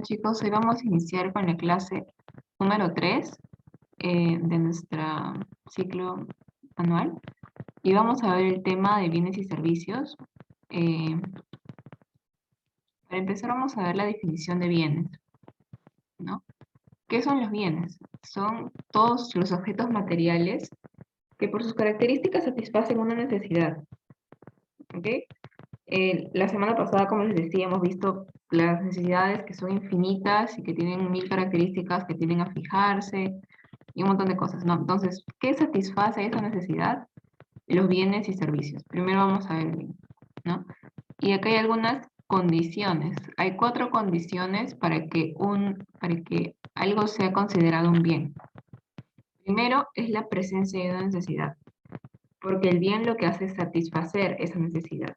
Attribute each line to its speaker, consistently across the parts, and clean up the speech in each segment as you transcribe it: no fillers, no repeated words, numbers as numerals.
Speaker 1: Chicos, hoy vamos a iniciar con la clase número 3 de nuestro ciclo anual y vamos a ver el tema de bienes y servicios. Eh, para empezar vamos a ver la definición de bienes, ¿no? ¿Qué son los bienes? Son todos los objetos materiales que por sus características satisfacen una necesidad, ¿ok? La semana pasada, como les decía, hemos visto las necesidades que son infinitas y que tienen mil características que tienden a fijarse y un montón de cosas, ¿no? Entonces, ¿qué satisface esa necesidad? Los bienes y servicios. Primero vamos a ver el bien, ¿no? Y acá hay algunas condiciones. Hay 4 condiciones para que algo sea considerado un bien. Primero es la presencia de una necesidad, porque el bien lo que hace es satisfacer esa necesidad.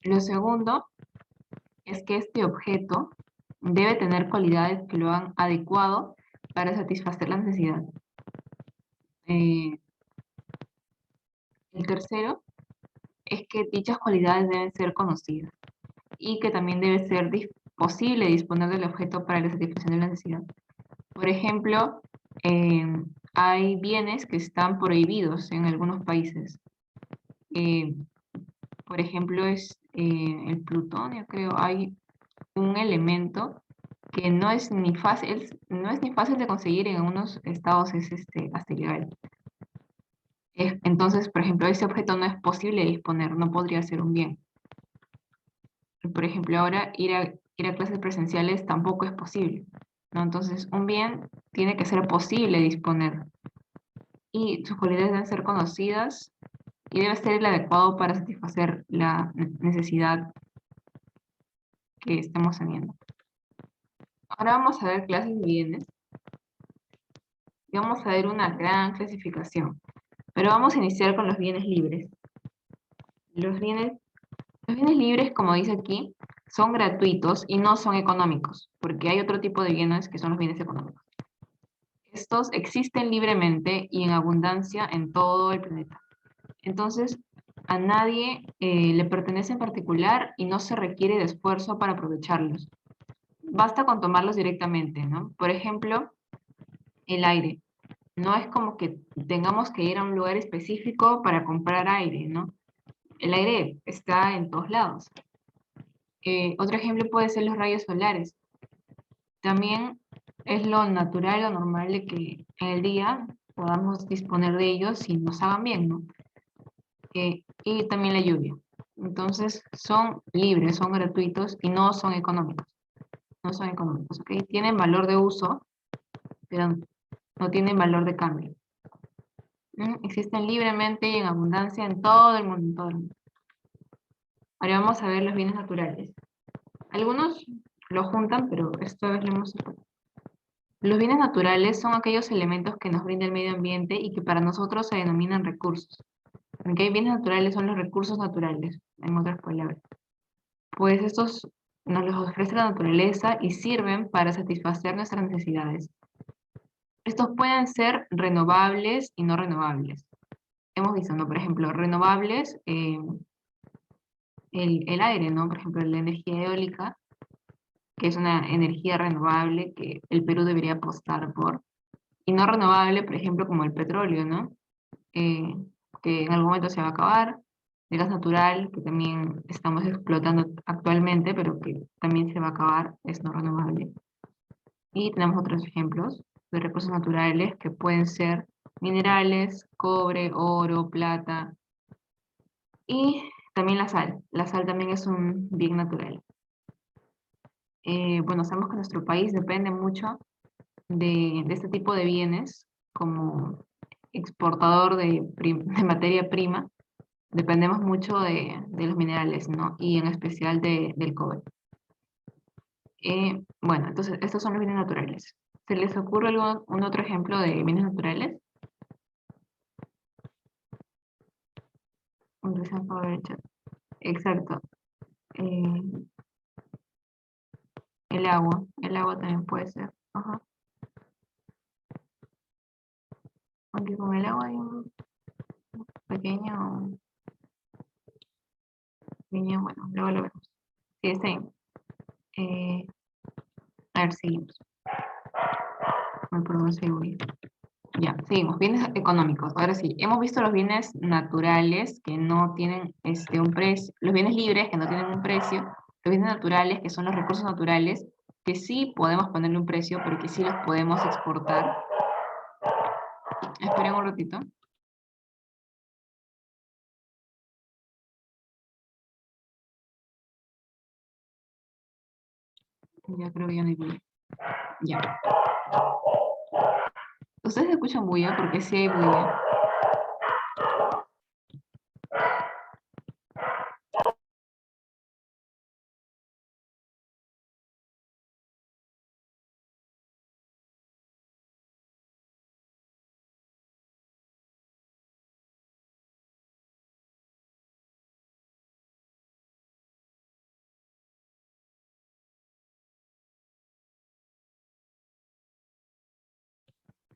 Speaker 1: Lo segundo es que este objeto debe tener cualidades que lo han adecuado para satisfacer la necesidad. El tercero es que dichas cualidades deben ser conocidas y que también debe ser posible disponer del objeto para la satisfacción de la necesidad. Por ejemplo, hay bienes que están prohibidos en algunos países. Eh, por ejemplo, es el plutonio, creo. Hay un elemento que no es ni fácil de conseguir, en algunos estados es hasta ilegal. Entonces, por ejemplo, ese objeto no es posible disponer, no podría ser un bien. Por ejemplo, ahora ir a clases presenciales tampoco es posible, ¿no? Entonces, un bien tiene que ser posible disponer y sus cualidades deben ser conocidas y debe ser el adecuado para satisfacer la necesidad que estemos teniendo. Ahora vamos a ver clases de bienes y vamos a ver una gran clasificación, pero vamos a iniciar con los bienes libres. Los bienes libres, como dice aquí, son gratuitos y no son económicos, porque hay otro tipo de bienes que son los bienes económicos. Estos existen libremente y en abundancia en todo el planeta. Entonces, a nadie le pertenece en particular y no se requiere de esfuerzo para aprovecharlos. Basta con tomarlos directamente, ¿no? Por ejemplo, el aire. No es como que tengamos que ir a un lugar específico para comprar aire, ¿no? El aire está en todos lados. Otro ejemplo puede ser los rayos solares. También es lo natural, lo normal de que en el día podamos disponer de ellos y nos hagan bien, ¿no? Y también la lluvia. Entonces son libres, son gratuitos y no son económicos. No son económicos, ¿ok? Tienen valor de uso, pero no tienen valor de cambio. Existen libremente y en abundancia en todo el mundo, en todo el mundo. Ahora vamos a ver los bienes naturales. Algunos lo juntan, pero esta vez lo hemos separado. Los bienes naturales son aquellos elementos que nos brinda el medio ambiente y que para nosotros se denominan recursos. ¿Okay? Bienes naturales son los recursos naturales, en otras palabras. Pues estos nos los ofrece la naturaleza y sirven para satisfacer nuestras necesidades. Estos pueden ser renovables y no renovables. Hemos visto, ¿no? Por ejemplo, renovables, el aire, ¿no? Por ejemplo, la energía eólica, que es una energía renovable que el Perú debería apostar por. Y no renovable, por ejemplo, como el petróleo, ¿no? Que en algún momento se va a acabar, el gas natural, que también estamos explotando actualmente, pero que también se va a acabar, es no renovable. Y tenemos otros ejemplos de recursos naturales que pueden ser minerales, cobre, oro, plata, y también la sal. La sal también es un bien natural. Bueno, sabemos que nuestro país depende mucho de este tipo de bienes como exportador de materia prima. Dependemos mucho de los minerales, ¿no? Y en especial del cobre. Bueno, entonces estos son los bienes naturales. ¿Se les ocurre algún otro ejemplo de bienes naturales? Empiezan por el chat. Exacto. Eh, el agua también puede ser. Ajá. Aunque con el agua hay un pequeño, bueno, luego lo vemos. Sí, está bien. A ver, seguimos. Ay, perdón, sigo bien. Ya, seguimos. Bienes económicos. Ahora sí, hemos visto los bienes naturales que no tienen un precio, los bienes libres que no tienen un precio, los bienes naturales que son los recursos naturales que sí podemos ponerle un precio, pero que sí los podemos exportar. Esperen un ratito. Ya creo que ya no hay bulla. Ya. ¿Ustedes escuchan bulla? Porque sí hay bulla.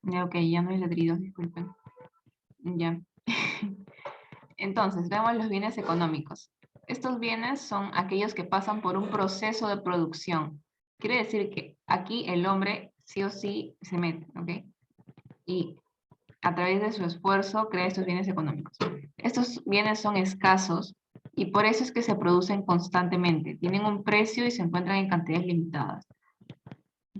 Speaker 1: Ya, ok, ya no hay ladridos, disculpen. Ya. Entonces, vemos los bienes económicos. Estos bienes son aquellos que pasan por un proceso de producción. Quiere decir que aquí el hombre sí o sí se mete, ¿ok? Y a través de su esfuerzo crea estos bienes económicos. Estos bienes son escasos y por eso es que se producen constantemente. Tienen un precio y se encuentran en cantidades limitadas.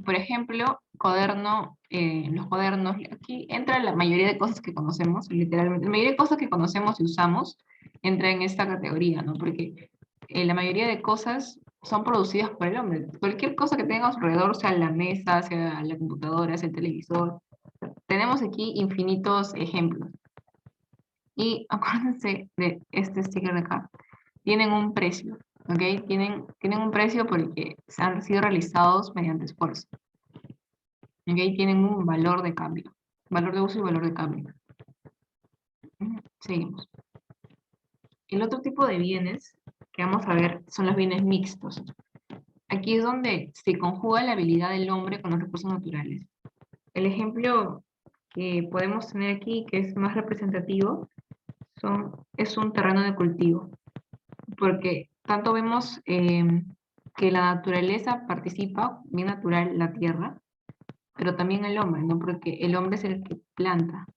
Speaker 1: Por ejemplo, los cuadernos, aquí entra la mayoría de cosas que conocemos, literalmente, la mayoría de cosas que conocemos y usamos entra en esta categoría, ¿no? Porque la mayoría de cosas son producidas por el hombre. Cualquier cosa que tenga a su alrededor, sea la mesa, sea la computadora, sea el televisor, tenemos aquí infinitos ejemplos. Y acuérdense de este sticker de acá. Tienen un precio, ¿ok? Tienen un precio porque han sido realizados mediante esfuerzo. ¿Ok? Tienen un valor de cambio. Valor de uso y valor de cambio. Seguimos. El otro tipo de bienes que vamos a ver son los bienes mixtos. Aquí es donde se conjuga la habilidad del hombre con los recursos naturales. El ejemplo que podemos tener aquí, que es más representativo, es un terreno de cultivo. Porque tanto vemos que la naturaleza participa, bien natural, la tierra, pero también el hombre, ¿no? Porque el hombre es el que planta.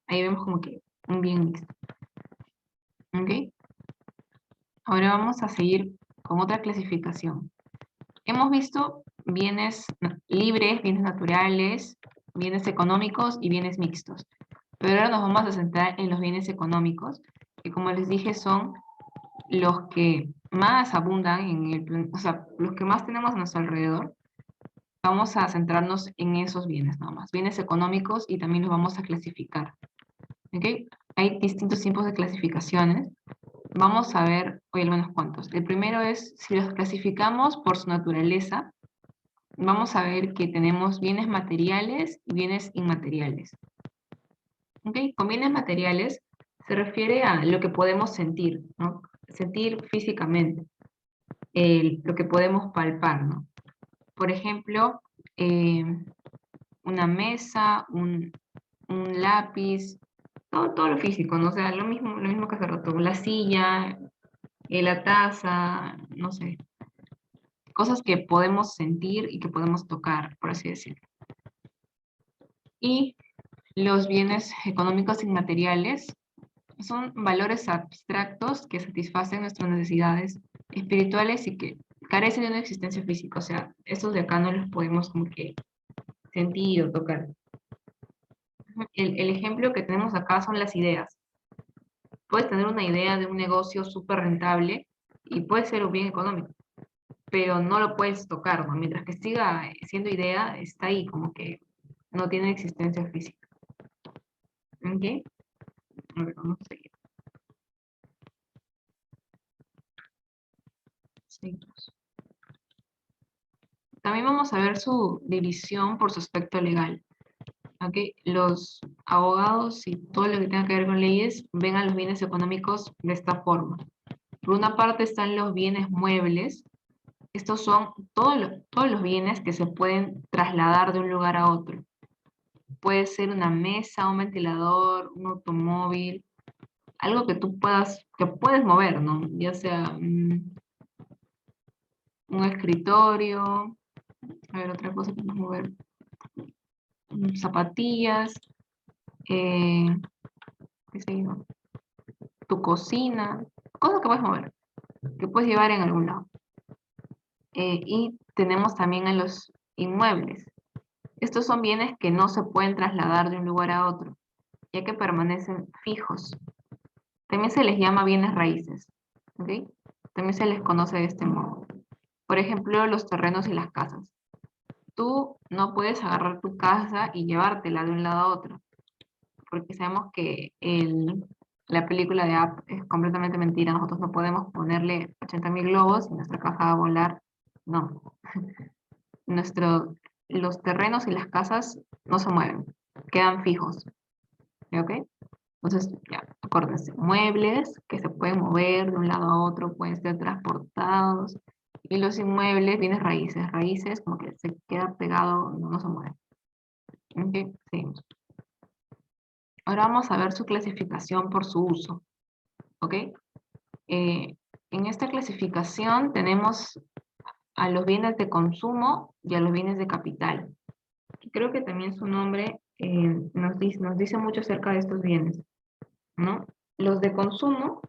Speaker 1: Ahí vemos como que un bien mixto. ¿Ok? Ahora vamos a seguir con otra clasificación. Hemos visto bienes libres, bienes naturales, bienes económicos y bienes mixtos. Pero ahora nos vamos a centrar en los bienes económicos, que como les dije son los que más abundan en el, o sea, los que más tenemos a nuestro alrededor. Vamos a centrarnos en esos bienes nada más, bienes económicos, y también los vamos a clasificar. ¿Ok? Hay distintos tipos de clasificaciones. Vamos a ver hoy al menos cuántos. El primero es, si los clasificamos por su naturaleza, vamos a ver que tenemos bienes materiales y bienes inmateriales. ¿Ok? Con bienes materiales se refiere a lo que podemos sentir, ¿no? Sentir físicamente, lo que podemos palpar, ¿no? Por ejemplo, una mesa, un lápiz, todo lo físico, ¿no? O sea, lo mismo que hace rato, la silla, la taza, no sé, cosas que podemos sentir y que podemos tocar, por así decirlo. Y los bienes económicos inmateriales son valores abstractos que satisfacen nuestras necesidades espirituales y que carecen de una existencia física. O sea, estos de acá no los podemos como que sentir o tocar. El ejemplo que tenemos acá son las ideas. Puedes tener una idea de un negocio súper rentable y puede ser un bien económico, pero no lo puedes tocar, ¿no? Mientras que siga siendo idea, está ahí, como que no tiene existencia física. ¿Ok? A ver, vamos a seguir. Seguimos. También vamos a ver su división por su aspecto legal. ¿Ok? Los abogados y todo lo que tenga que ver con leyes ven a los bienes económicos de esta forma. Por una parte están los bienes muebles. Estos son todos los bienes que se pueden trasladar de un lugar a otro. Puede ser una mesa, un ventilador, un automóvil, algo que que puedes mover, ¿no? Ya sea un escritorio, A ver, otra cosa que podemos mover. Zapatillas, qué sé yo, tu cocina, cosas que puedes mover, que puedes llevar en algún lado. Y tenemos también a los inmuebles. Estos son bienes que no se pueden trasladar de un lugar a otro, ya que permanecen fijos. También se les llama bienes raíces, ¿ok? También se les conoce de este modo. Por ejemplo, los terrenos y las casas. Tú no puedes agarrar tu casa y llevártela de un lado a otro, porque sabemos que la película de Up es completamente mentira. Nosotros no podemos ponerle 80.000 globos y nuestra casa va a volar. No. Los terrenos y las casas no se mueven, quedan fijos. ¿Ok? Entonces, ya, acuérdense, muebles que se pueden mover de un lado a otro, pueden ser transportados. Y los inmuebles, bienes raíces. Raíces como que se queda pegado, no se mueve. ¿Ok? Seguimos. Ahora vamos a ver su clasificación por su uso. ¿Ok? En esta clasificación tenemos a los bienes de consumo y a los bienes de capital. Creo que también su nombre nos dice mucho acerca de estos bienes, ¿no? Los de consumo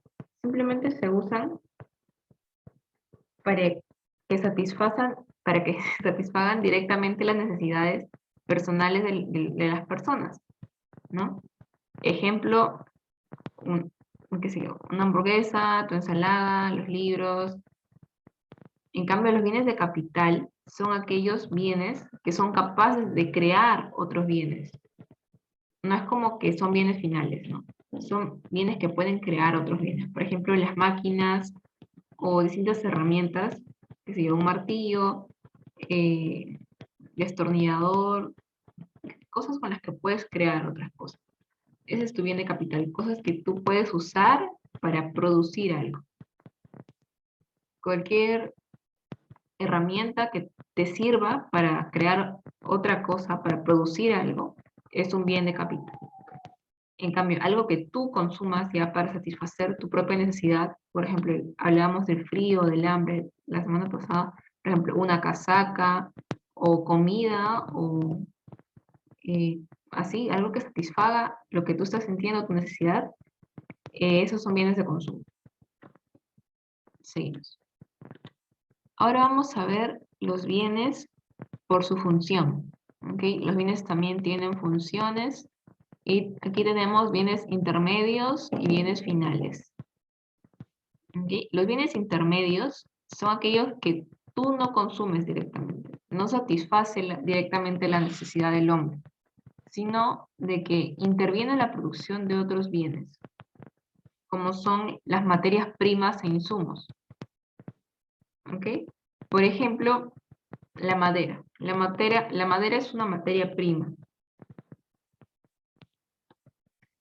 Speaker 1: simplemente se usan para que para que satisfagan directamente las necesidades personales de las personas, ¿no? Ejemplo, qué sé yo, una hamburguesa, tu ensalada, los libros. En cambio, los bienes de capital son aquellos bienes que son capaces de crear otros bienes. No es como que son bienes finales, ¿no? Son bienes que pueden crear otros bienes. Por ejemplo, las máquinas o distintas herramientas, qué sé yo, un martillo, destornillador, cosas con las que puedes crear otras cosas. Ese es tu bien de capital, cosas que tú puedes usar para producir algo. Cualquier herramienta que te sirva para crear otra cosa, para producir algo, es un bien de capital. En cambio, algo que tú consumas ya para satisfacer tu propia necesidad, por ejemplo, hablábamos del frío, del hambre la semana pasada, por ejemplo, una casaca o comida o así, algo que satisfaga lo que tú estás sintiendo, tu necesidad, esos son bienes de consumo. Seguimos. Ahora vamos a ver los bienes por su función. ¿Okay? Los bienes también tienen funciones y aquí tenemos bienes intermedios y bienes finales. ¿Okay? Los bienes intermedios son aquellos que tú no consumes directamente, no satisface directamente la necesidad del hombre, sino de que interviene en la producción de otros bienes, como son las materias primas e insumos. ¿Okay? Por ejemplo, la madera. La madera es una materia prima.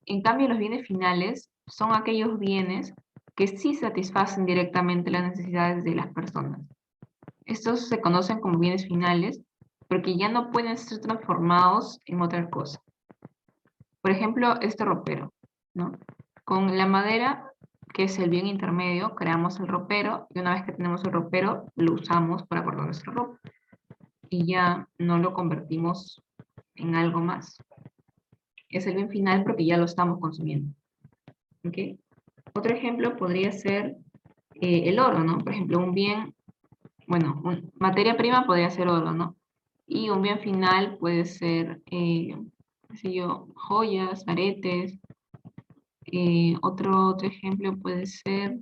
Speaker 1: En cambio, los bienes finales son aquellos bienes que sí satisfacen directamente las necesidades de las personas. Estos se conocen como bienes finales porque ya no pueden ser transformados en otra cosa. Por ejemplo, este ropero, ¿no? Con la madera, que es el bien intermedio, creamos el ropero y una vez que tenemos el ropero, lo usamos para guardar nuestra ropa. Y ya no lo convertimos en algo más. Es el bien final porque ya lo estamos consumiendo. ¿Okay? Otro ejemplo podría ser el oro, ¿no? Por ejemplo, un bien, bueno, materia prima podría ser oro, ¿no? Y un bien final puede ser, qué sé yo, joyas, aretes. Otro ejemplo puede ser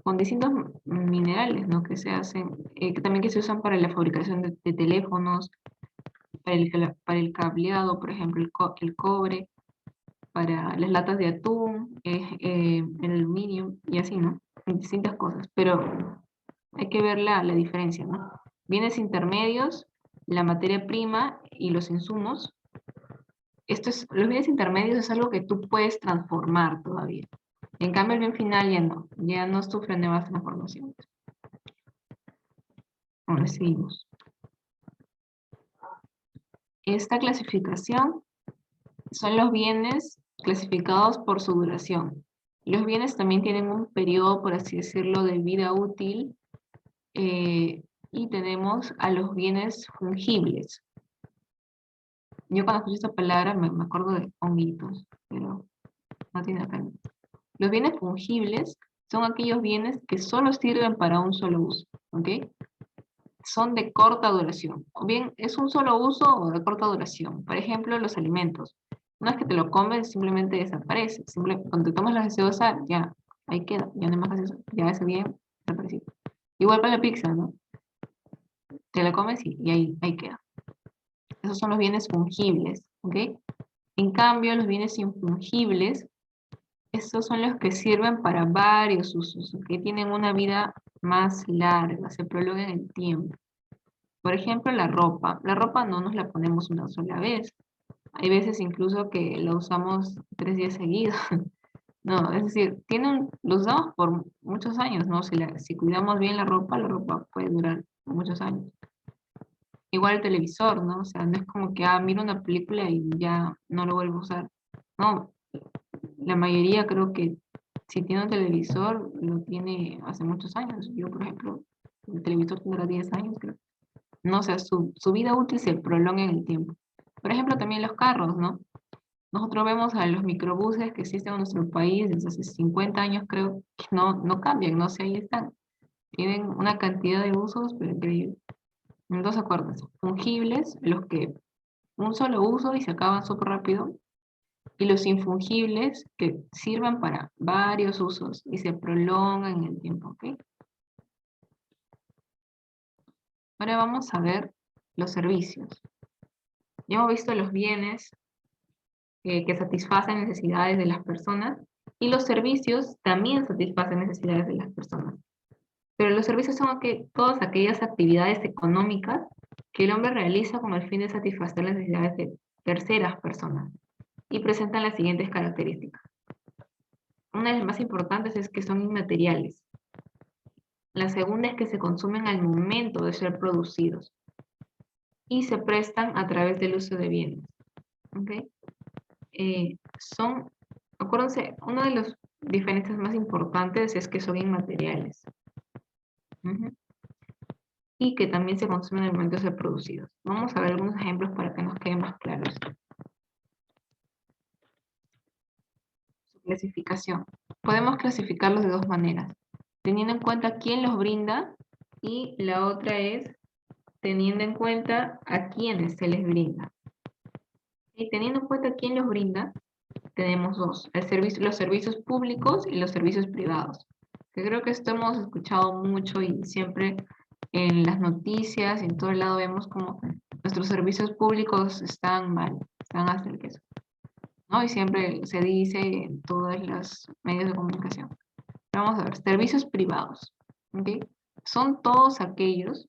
Speaker 1: con distintos minerales, ¿no? Que se hacen, también que se usan para la fabricación de teléfonos, para el cableado, por ejemplo, el cobre, para las latas de atún, el aluminio y así, ¿no? Distintas cosas, pero hay que ver la diferencia, ¿no? Bienes intermedios, la materia prima y los insumos. Los bienes intermedios es algo que tú puedes transformar todavía. En cambio, el bien final ya no sufre nuevas transformaciones. Ahora seguimos. Esta clasificación son los bienes clasificados por su duración. Los bienes también tienen un periodo, por así decirlo, de vida útil Y tenemos a los bienes fungibles. Yo cuando escucho esta palabra me acuerdo de honguitos, pero no tiene pena. Los bienes fungibles son aquellos bienes que solo sirven para un solo uso, ¿ok? Son de corta duración. O bien es un solo uso o de corta duración. Por ejemplo, los alimentos. No es que te lo comes, simplemente desaparece. Cuando te tomas la gaseosa, ya, ahí queda. Ya no hay más gaseosa. Ya ese bien desapareció. Igual para la pizza, ¿no? Te la comes y ahí queda. Esos son los bienes fungibles, ¿ok? En cambio, los bienes infungibles, estos son los que sirven para varios usos, que tienen una vida más larga, se prolonga en el tiempo. Por ejemplo, la ropa. La ropa no nos la ponemos una sola vez. Hay veces incluso que la usamos 3 días seguidos. No, es decir, lo usamos por muchos años, ¿no? Si cuidamos bien la ropa puede durar muchos años. Igual el televisor, ¿no? O sea, no es como que, miro una película y ya no lo vuelvo a usar. No, la mayoría creo que si tiene un televisor, lo tiene hace muchos años. Yo, por ejemplo, el televisor tendrá 10 años, creo. No, o sea, su vida útil se prolonga en el tiempo. Por ejemplo, también los carros, ¿no? Nosotros vemos a los microbuses que existen en nuestro país desde hace 50 años, creo, que no cambian, no sé, ahí están. Tienen una cantidad de usos, pero increíble. Entonces, acuérdense, fungibles, los que un solo uso y se acaban súper rápido, y los infungibles que sirvan para varios usos y se prolongan en el tiempo, ¿ok? Ahora vamos a ver los servicios. Ya hemos visto los bienes que satisfacen necesidades de las personas y los servicios también satisfacen necesidades de las personas. Pero los servicios son todas aquellas actividades económicas que el hombre realiza con el fin de satisfacer las necesidades de terceras personas y presentan las siguientes características. Una de las más importantes es que son inmateriales. La segunda es que se consumen al momento de ser producidos y se prestan a través del uso de bienes. ¿Okay? Acuérdense, una de las diferencias más importantes es que son inmateriales. Y que también se consumen en el momento de ser producidos. Vamos a ver algunos ejemplos para que nos quede más claro esto. Su clasificación. Podemos clasificarlos de dos maneras, teniendo en cuenta quién los brinda y la otra es teniendo en cuenta a quiénes se les brinda. Y teniendo en cuenta quién los brinda, tenemos dos, los servicios públicos y los servicios privados. Que creo que esto hemos escuchado mucho y siempre en las noticias y en todo el lado vemos como nuestros servicios públicos están mal, están hasta el queso, ¿no? Y siempre se dice en todos los medios de comunicación. Vamos a ver, servicios privados, ¿ok? Son todos aquellos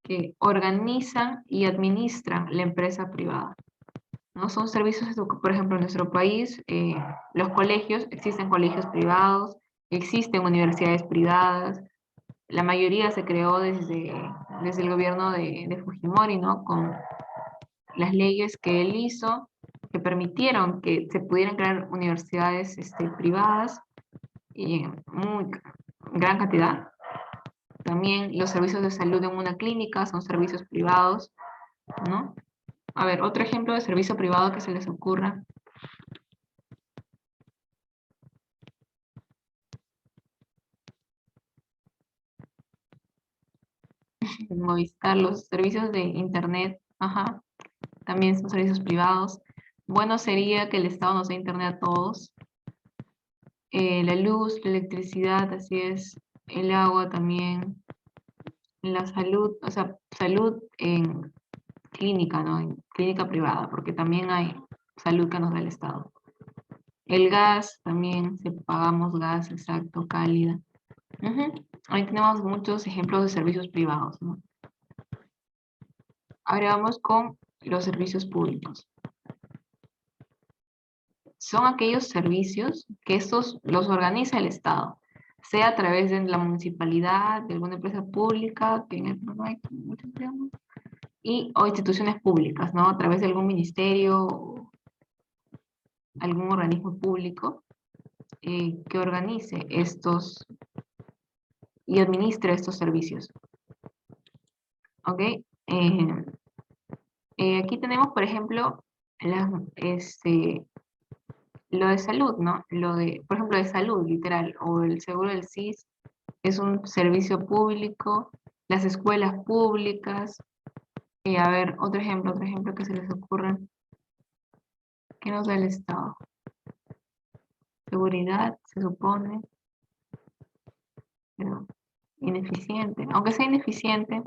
Speaker 1: que organizan y administran la empresa privada, ¿no? Son servicios, por ejemplo, en nuestro país, los colegios, existen colegios privados, existen universidades privadas, la mayoría se creó desde el gobierno de Fujimori, ¿no? Con las leyes que él hizo, que permitieron que se pudieran crear universidades privadas y en gran cantidad. También los servicios de salud en una clínica son servicios privados, ¿no? A ver, otro ejemplo de servicio privado que se les ocurra. Movistar, los servicios de internet, ajá, también son servicios privados. Bueno sería que el Estado nos dé internet a todos. La luz, la electricidad, así es, el agua también, la salud, o sea, salud en clínica, ¿no? En clínica privada, porque también hay salud que nos da el Estado. El gas también, si pagamos gas, exacto, cálida. Ahí tenemos muchos ejemplos de servicios privados, ¿no? Ahora vamos con los servicios públicos. Son aquellos servicios que estos los organiza el Estado, sea a través de la municipalidad, de alguna empresa pública, que en el no hay muchas, digamos, o instituciones públicas, ¿no? A través de algún ministerio o algún organismo público que organice estos y administre estos servicios. ¿Ok? Aquí tenemos, por ejemplo, lo de salud, ¿no? Por ejemplo, de salud, literal, o el seguro del SIS es un servicio público, las escuelas públicas, a ver, otro ejemplo que se les ocurra, ¿qué nos da el Estado? Seguridad, se supone, pero ineficiente, aunque sea ineficiente,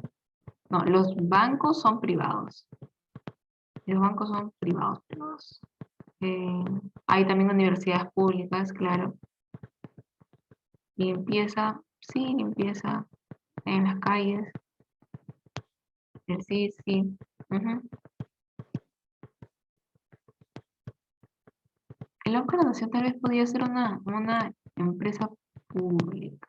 Speaker 1: no, los bancos son privados, los bancos son privados. Hay también universidades públicas, claro. Limpieza, sí, limpieza en las calles. Sí, sí. Ujú. El Banco de la Nación tal vez podría ser una empresa pública.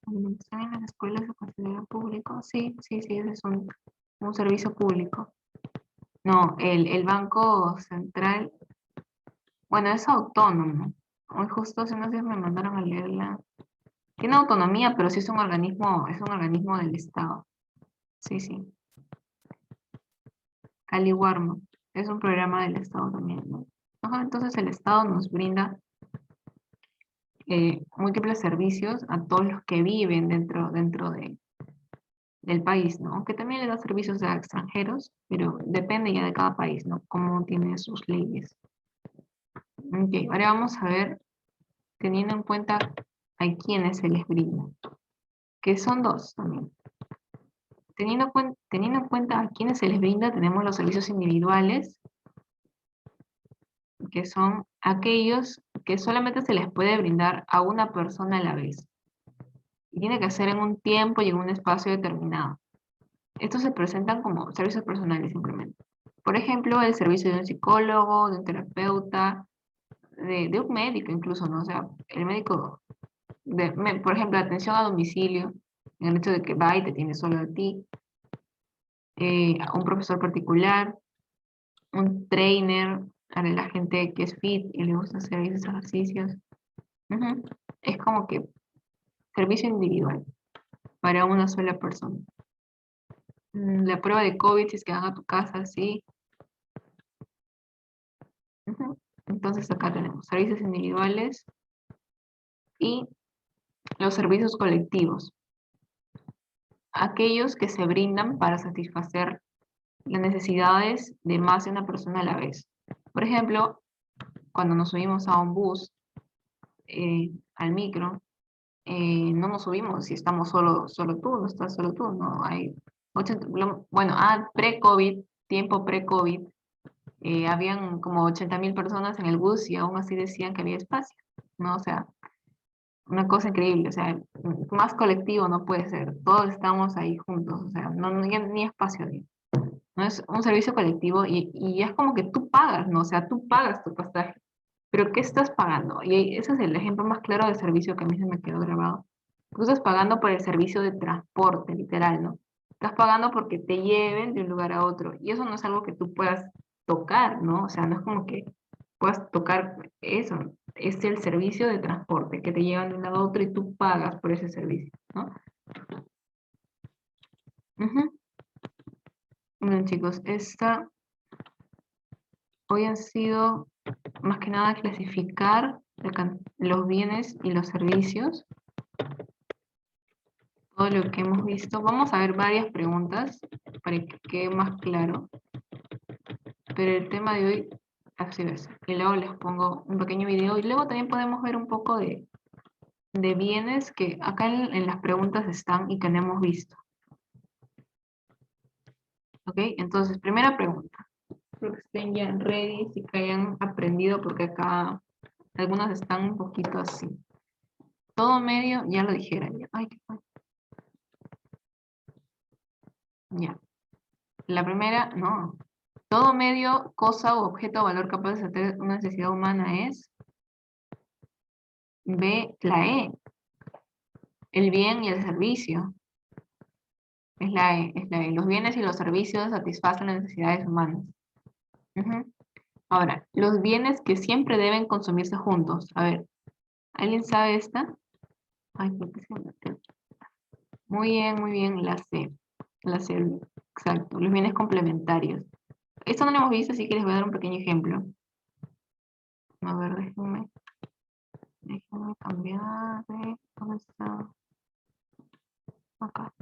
Speaker 1: Alimentación en las escuelas se considera público. Sí, sí, sí, ese es un servicio público. No, el Banco Central, bueno, es autónomo. Hoy justo hace unos días me mandaron a leerla. Tiene autonomía, pero sí es un organismo del Estado. Sí, sí. Caliwarmo. Es un programa del Estado también, ¿no? Ajá, entonces el Estado nos brinda múltiples servicios a todos los que viven dentro del país, ¿no? Aunque también le da servicios a extranjeros, pero depende ya de cada país, ¿no? Cómo tiene sus leyes. Ok, ahora vamos a ver, teniendo en cuenta a quiénes se les brinda, que son dos también. Teniendo en cuenta a quiénes se les brinda, tenemos los servicios individuales, que son aquellos que solamente se les puede brindar a una persona a la vez. Y tiene que ser en un tiempo y en un espacio determinado. Estos se presentan como servicios personales simplemente. Por ejemplo, el servicio de un psicólogo, de un terapeuta, de un médico incluso, ¿no? O sea, el médico, por ejemplo, atención a domicilio, en el hecho de que va y te tiene solo a ti, un profesor particular, un trainer para la gente que es fit y le gusta hacer esos ejercicios. Ujú. Es como que servicio individual para una sola persona. La prueba de COVID, si es que van a tu casa, sí. Ujú. Entonces acá tenemos servicios individuales y los servicios colectivos. Aquellos que se brindan para satisfacer las necesidades de más de una persona a la vez. Por ejemplo, cuando nos subimos a un bus, al micro, no nos subimos si estamos solo tú, no estás solo tú, no hay 80, bueno, pre-COVID, tiempo pre-COVID, habían como 80.000 personas en el bus y aún así decían que había espacio, ¿no? O sea, una cosa increíble, o sea, más colectivo no puede ser, todos estamos ahí juntos, o sea, no hay ni espacio ahí. No es un servicio colectivo y es como que tú pagas, ¿no? O sea, tú pagas tu pasaje, pero ¿qué estás pagando? Y ese es el ejemplo más claro de servicio que a mí se me quedó grabado. Tú estás pagando por el servicio de transporte, literal, ¿no? Estás pagando porque te lleven de un lugar a otro. Y eso no es algo que tú puedas tocar, ¿no? O sea, no es como que puedas tocar eso. Es el servicio de transporte que te llevan de un lado a otro y tú pagas por ese servicio, ¿no? Ujú. Bueno, chicos, hoy han sido más que nada clasificar los bienes y los servicios, todo lo que hemos visto. Vamos a ver varias preguntas para que quede más claro, pero el tema de hoy así es. Y luego les pongo un pequeño video y luego también podemos ver un poco de bienes que acá en las preguntas están y que no hemos visto. ¿Ok? Entonces, primera pregunta. Espero que estén ya ready y que hayan aprendido porque acá algunas están un poquito así. Todo medio, ya lo dijeron. Ya. Ay, qué fue. Ya. La primera, no. Todo medio, cosa o objeto o valor capaz de satisfacer una necesidad humana es B, la E. El bien y el servicio. Es la E, es la E. Los bienes y los servicios satisfacen las necesidades humanas. Ujú. Ahora, los bienes que siempre deben consumirse juntos. A ver, ¿alguien sabe esta? Ay, ¿por qué se me metió? Muy bien, la C. La C, exacto. Los bienes complementarios. Esto no lo hemos visto, así que les voy a dar un pequeño ejemplo. A ver, déjenme cambiar de... ¿Dónde está? Acá.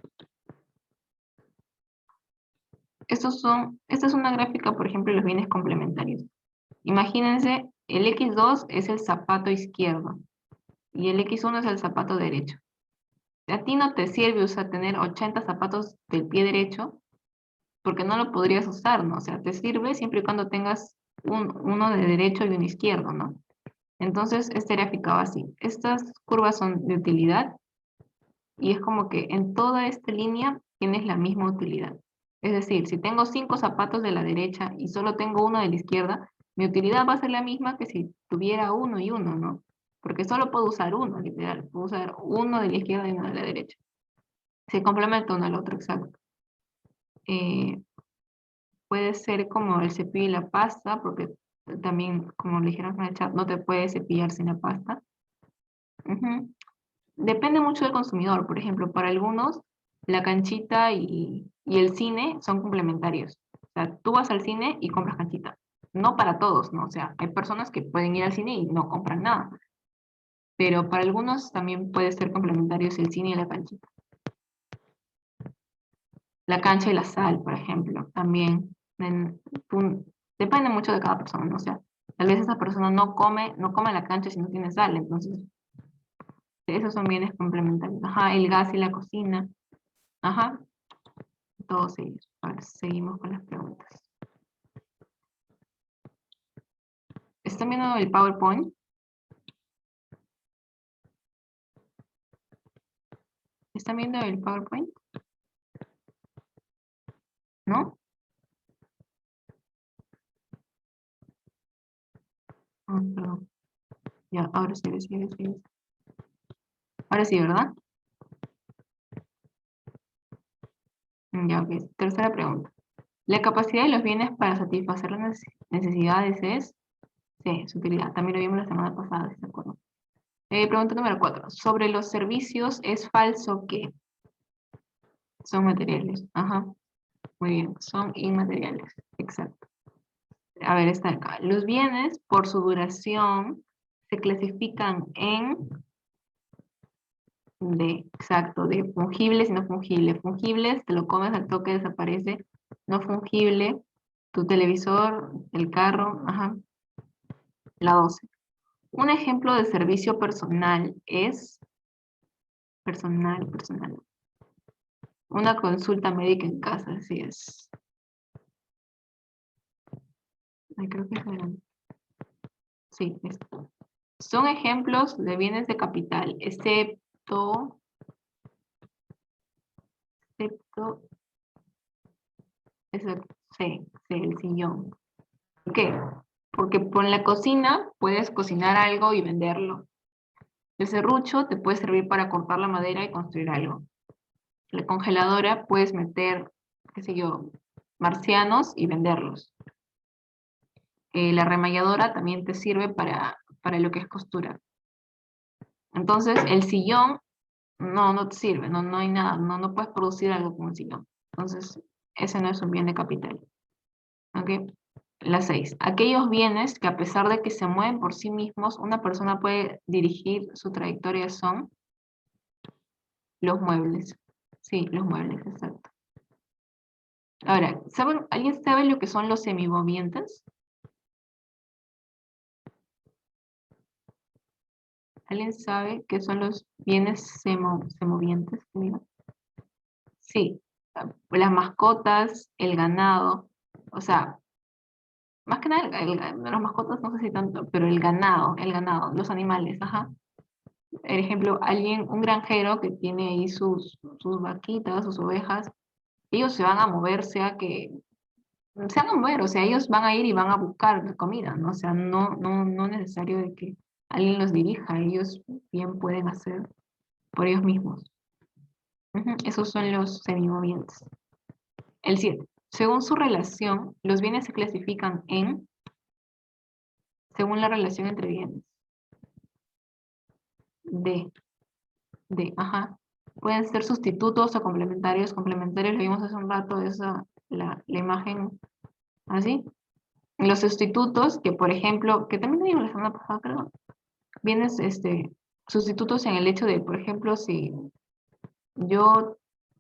Speaker 1: Esta es una gráfica, por ejemplo, de los bienes complementarios. Imagínense, el X2 es el zapato izquierdo y el X1 es el zapato derecho. A ti no te sirve tener 80 zapatos del pie derecho porque no lo podrías usar, ¿no? O sea, te sirve siempre y cuando tengas uno de derecho y uno izquierdo, ¿no? Entonces, esta gráfica va así. Estas curvas son de utilidad y es como que en toda esta línea tienes la misma utilidad. Es decir, si tengo 5 zapatos de la derecha y solo tengo uno de la izquierda, mi utilidad va a ser la misma que si tuviera uno y uno, ¿no? Porque solo puedo usar uno, literal. Puedo usar uno de la izquierda y uno de la derecha. Se complementa uno al otro, exacto. Puede ser como el cepillo y la pasta, porque también, como le dijeron en el chat, no te puedes cepillar sin la pasta. Ujú. Depende mucho del consumidor. Por ejemplo, para algunos, la canchita y el cine son complementarios. O sea, tú vas al cine y compras canchita. No para todos, ¿no? O sea, hay personas que pueden ir al cine y no compran nada. Pero para algunos también puede ser complementarios el cine y la canchita. La cancha y la sal, por ejemplo, también. Depende mucho de cada persona, ¿no? O sea, tal vez esa persona no come la cancha si no tiene sal. Entonces, esos son bienes complementarios. Ajá, el gas y la cocina. Ajá, todos ellos. A ver, seguimos con las preguntas. ¿Están viendo el PowerPoint? ¿Están viendo el PowerPoint? ¿No? Perdón. Ya, ahora sí, ahora sí, ahora sí. Ahora sí, ¿verdad? Ya, ok. Tercera pregunta. La capacidad de los bienes para satisfacer las necesidades es... Sí, su utilidad. También lo vimos la semana pasada, ¿de acuerdo? Pregunta número 4. Sobre los servicios, ¿es falso que son materiales? Ajá, muy bien. Son inmateriales. Exacto. A ver, está acá. Los bienes, por su duración, se clasifican en exacto, de fungibles y no fungibles. Fungibles, te lo comes al toque, desaparece. No fungible, tu televisor, el carro, ajá. La 12. Un ejemplo de servicio personal es personal. Una consulta médica en casa, así es. Ay, creo que sí, esto. Son ejemplos de bienes de capital, excepto, exacto, sí, el sillón. ¿Por qué? Porque en la cocina puedes cocinar algo y venderlo. El serrucho te puede servir para cortar la madera y construir algo. La congeladora puedes meter, qué sé yo, marcianos y venderlos. La remalladora también te sirve para lo que es costura. Entonces, el sillón no te sirve, no hay nada, no puedes producir algo con un sillón. Entonces, ese no es un bien de capital. ¿Ok? La 6. Aquellos bienes que a pesar de que se mueven por sí mismos, una persona puede dirigir su trayectoria son los muebles. Sí, los muebles, exacto. Ahora, ¿alguien sabe lo que son los semimovientes? ¿Alguien sabe qué son los bienes semovientes? Sí, las mascotas, el ganado, o sea, más que nada, las mascotas no sé si tanto, pero el ganado, los animales, ajá. Por ejemplo, un granjero que tiene ahí sus vaquitas, sus ovejas, ellos se van a mover, se van a mover, o sea, ellos van a ir y van a buscar comida, ¿no? O sea, no es necesario de que alguien los dirija, ellos bien pueden hacer por ellos mismos. Ujú, esos son los semimovientes. El 7. Según su relación, los bienes se clasifican según la relación entre bienes. D. D, ajá. Pueden ser sustitutos o complementarios. Complementarios lo vimos hace un rato, esa, la imagen así. Los sustitutos, que por ejemplo, que también vimos la semana pasada, creo, vienes sustitutos en el hecho de, por ejemplo, si yo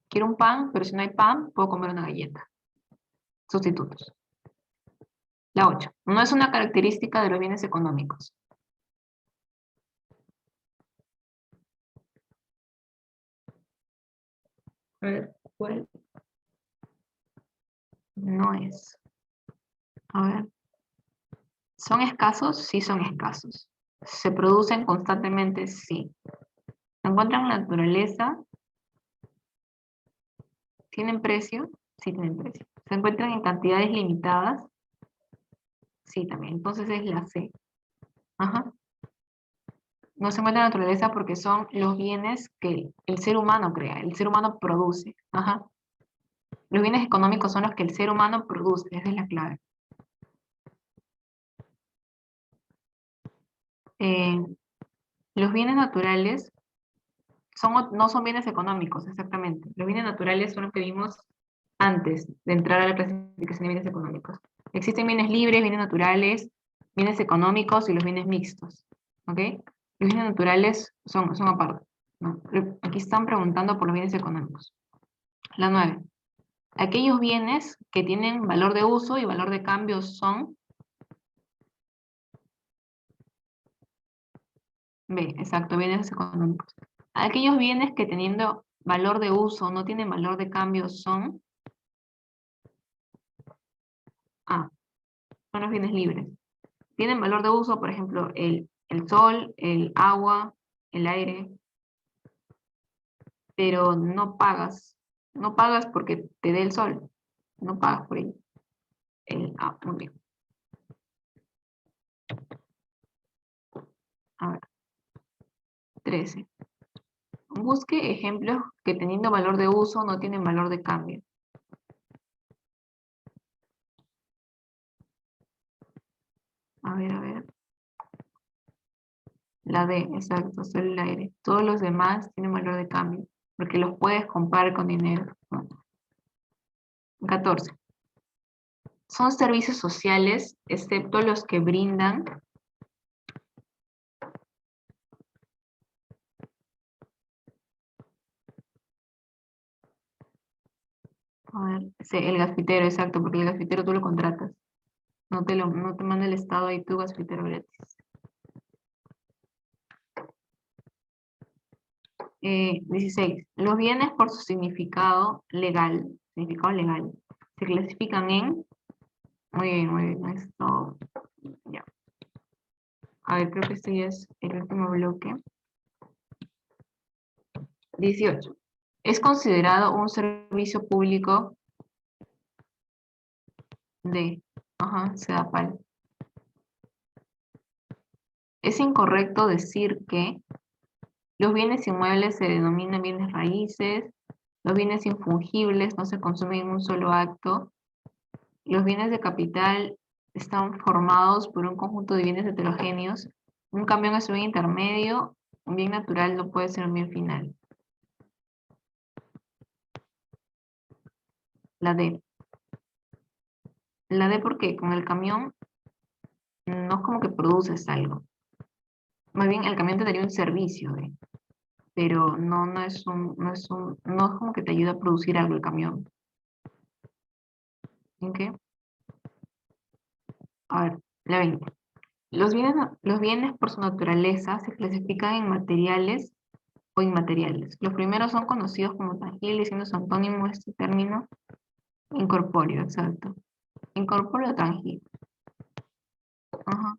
Speaker 1: quiero un pan, pero si no hay pan, puedo comer una galleta. Sustitutos. La 8. No es una característica de los bienes económicos. A ver, ¿cuál? No es. A ver. ¿Son escasos? Sí son escasos. ¿Se producen constantemente? Sí. ¿Se encuentran en la naturaleza? ¿Tienen precio? Sí tienen precio. ¿Se encuentran en cantidades limitadas? Sí, también. Entonces es la C. Ajá. No se encuentran en la naturaleza porque son los bienes que el ser humano crea, el ser humano produce. Ajá. Los bienes económicos son los que el ser humano produce, esa es la clave. Eh, los bienes naturales no son bienes económicos, exactamente. Los bienes naturales son los que vimos antes de entrar a la clasificación de bienes económicos. Existen bienes libres, bienes naturales, bienes económicos y los bienes mixtos. ¿Ok? Los bienes naturales son aparte. ¿No? Aquí están preguntando por los bienes económicos. La 9. Aquellos bienes que tienen valor de uso y valor de cambio son... B, exacto, bienes económicos. Aquellos bienes que teniendo valor de uso no tienen valor de cambio son... A, son los bienes libres. Tienen valor de uso, por ejemplo, el sol, el agua, el aire, pero no pagas. No pagas porque te dé el sol. No pagas por ello. Muy bien. A ver. 13. Busque ejemplos que teniendo valor de uso no tienen valor de cambio. A ver, a ver. La D, exacto, solo el aire. Todos los demás tienen valor de cambio, porque los puedes comprar con dinero. 14. Son servicios sociales, excepto los que brindan. A ver, sí, el gasfitero, exacto, porque el gasfitero tú lo contratas. No te manda el Estado ahí tu gasfitero gratis. 16. Los bienes por su significado legal, se clasifican en... muy bien, esto... Ya. A ver, creo que este ya es el último bloque. 18. Es considerado un servicio público de... Ajá, SEDAPAL. Es incorrecto decir que los bienes inmuebles se denominan bienes raíces, los bienes infungibles no se consumen en un solo acto, los bienes de capital están formados por un conjunto de bienes heterogéneos, un camión es un bien intermedio, un bien natural no puede ser un bien final. La D. La D porque con el camión no es como que produces algo. Más bien el camión te daría un servicio, pero no es como que te ayuda a producir algo el camión. ¿Ok? A ver, la 20. Los bienes por su naturaleza se clasifican en materiales o inmateriales. Los primeros son conocidos como tangibles, siendo su antónimo este término incorpóreo, exacto. Incorpóreo o tangible. Ajá,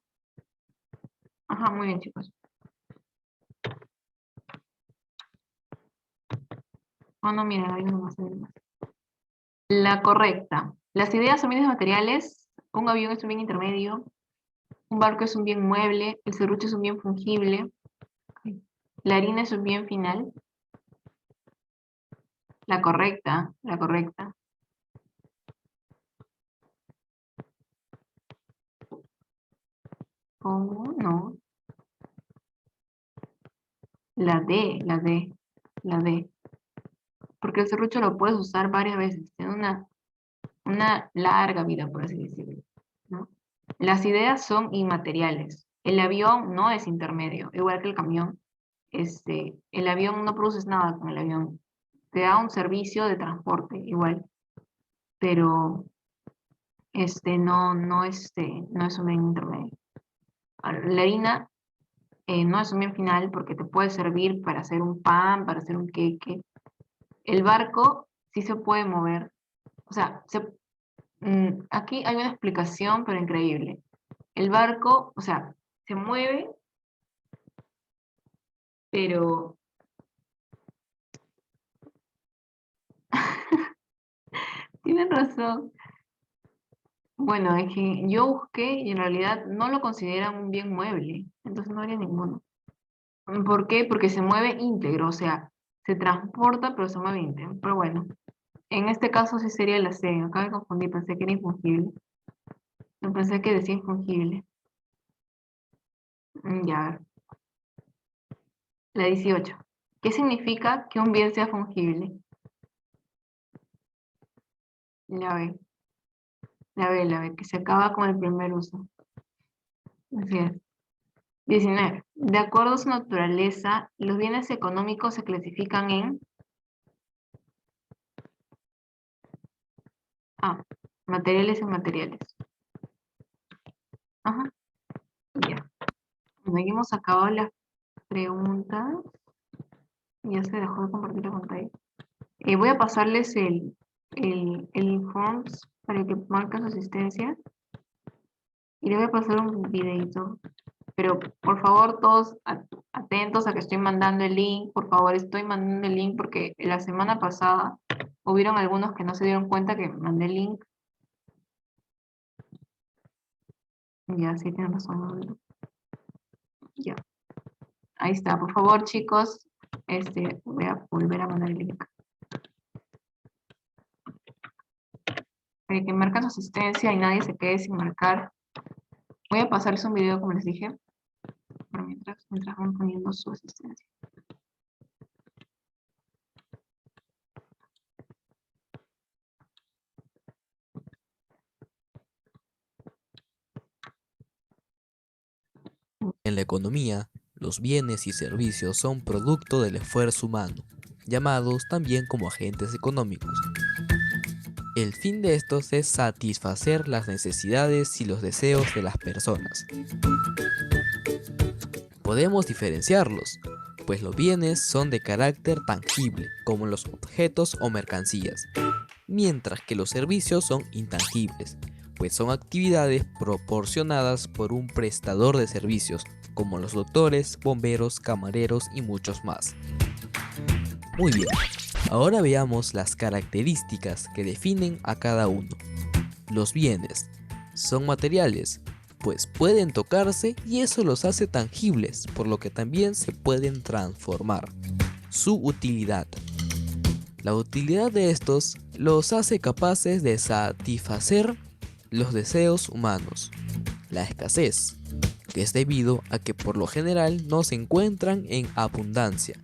Speaker 1: ajá, muy bien, chicos. Oh, no, mira, hay uno más, hay uno más. La correcta. Las ideas son bienes materiales, un avión es un bien intermedio, un barco es un bien mueble, el serrucho es un bien fungible, la harina es un bien final. La correcta, la correcta. ¿Cómo? No. La D, la D. La D. Porque el serrucho lo puedes usar varias veces. Tiene una larga vida, por así decirlo, ¿no? Las ideas son inmateriales. El avión no es intermedio, igual que el camión. El avión no produces nada con el avión. Te da un servicio de transporte, igual. Pero no es un bien intermedio. La harina no es un bien final porque te puede servir para hacer un pan, para hacer un queque. El barco sí se puede mover. O sea, aquí hay una explicación, pero increíble. El barco, o sea, se mueve, pero tienen razón. Bueno, es que yo busqué y en realidad no lo consideran un bien mueble, entonces no haría ninguno. ¿Por qué? Porque se mueve íntegro, o sea, se transporta pero se mueve íntegro. Pero bueno, en este caso sí sería la C. Acá me confundí, pensé que era infungible. No pensé que decía infungible. Ya, a ver. La 18. ¿Qué significa que un bien sea fungible? La B. La B, que se acaba con el primer uso. Así es. 19. De acuerdo a su naturaleza, los bienes económicos se clasifican en A. Materiales y inmateriales. Ajá. Ya. Bueno, aquí hemos acabado las preguntas. Ya se dejó de compartir la pantalla. Voy a pasarles el Forms para que marque su asistencia. Y le voy a pasar un videito. Pero por favor, todos atentos a que estoy mandando el link. Por favor, estoy mandando el link porque la semana pasada hubieron algunos que no se dieron cuenta que mandé el link. Ya, sí, tienen razón. Ya. Ahí está. Por favor, chicos, voy a volver a mandar el link. Para que marquen su asistencia y nadie se quede sin marcar. Voy a pasarles un video, como les dije, pero mientras van poniendo su asistencia.
Speaker 2: En la economía, los bienes y servicios son producto del esfuerzo humano, llamados también como agentes económicos. El fin de estos es satisfacer las necesidades y los deseos de las personas. Podemos diferenciarlos, pues los bienes son de carácter tangible, como los objetos o mercancías, mientras que los servicios son intangibles, pues son actividades proporcionadas por un prestador de servicios, como los doctores, bomberos, camareros y muchos más. Muy bien, ahora veamos las características que definen a cada uno. Los bienes son materiales, pues pueden tocarse y eso los hace tangibles, por lo que también se pueden transformar. Su utilidad. La utilidad de estos los hace capaces de satisfacer los deseos humanos. La escasez, que es debido a que por lo general no se encuentran en abundancia.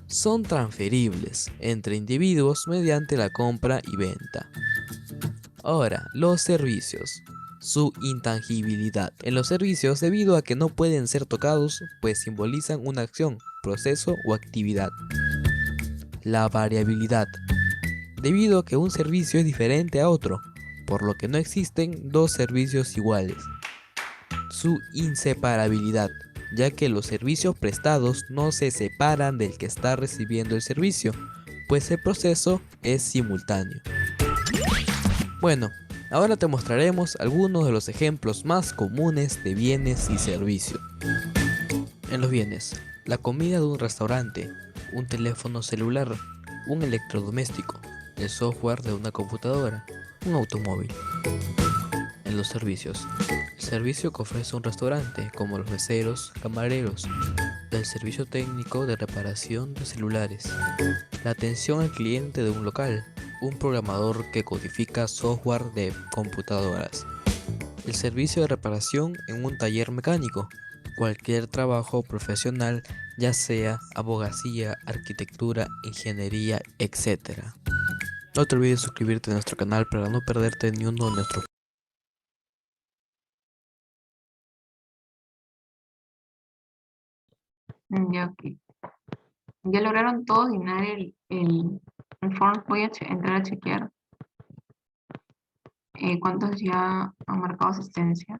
Speaker 2: Son transferibles entre individuos mediante la compra y venta. Ahora, los servicios. Su intangibilidad. En los servicios, debido a que no pueden ser tocados, pues simbolizan una acción, proceso o actividad. La variabilidad. Debido a que un servicio es diferente a otro, por lo que no existen dos servicios iguales. Su inseparabilidad, ya que los servicios prestados no se separan del que está recibiendo el servicio, pues el proceso es simultáneo. Bueno, ahora te mostraremos algunos de los ejemplos más comunes de bienes y servicios. En los bienes, la comida de un restaurante, un teléfono celular, un electrodoméstico, el software de una computadora, un automóvil. En los servicios, el servicio que ofrece un restaurante, como los meseros, camareros, el servicio técnico de reparación de celulares, la atención al cliente de un local, un programador que codifica software de computadoras, el servicio de reparación en un taller mecánico, cualquier trabajo profesional, ya sea abogacía, arquitectura, ingeniería, etc. No te olvides suscribirte a nuestro canal para no perderte ni uno de nuestros.
Speaker 1: Ya, ok. Ya lograron todos llenar el form. Voy a entrar a chequear cuántos ya han marcado asistencia.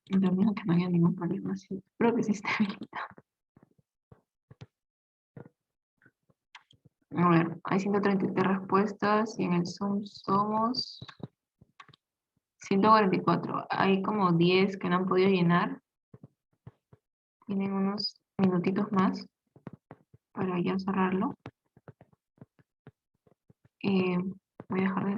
Speaker 1: Termino que no haya ningún problema. Sí, creo que sí está bien. A ver, hay 133 respuestas y en el Zoom somos 144. Hay como 10 que no han podido llenar. Tienen unos minutitos más para ya cerrarlo. Voy a dejar de